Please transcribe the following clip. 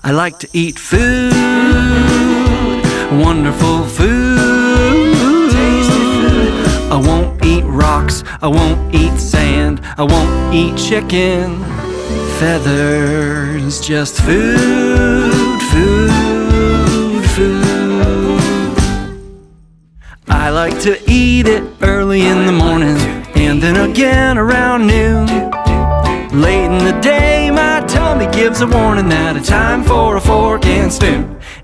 I like to eat food, wonderful food. Tasty food. I won't eat rocks, I won't eat sand, I won't eat chicken feathers. Just food, food, food. I like to eat it early in the morning and then again around noon. Late in the day, my tummy gives a warning that it's time for a fork and spoon.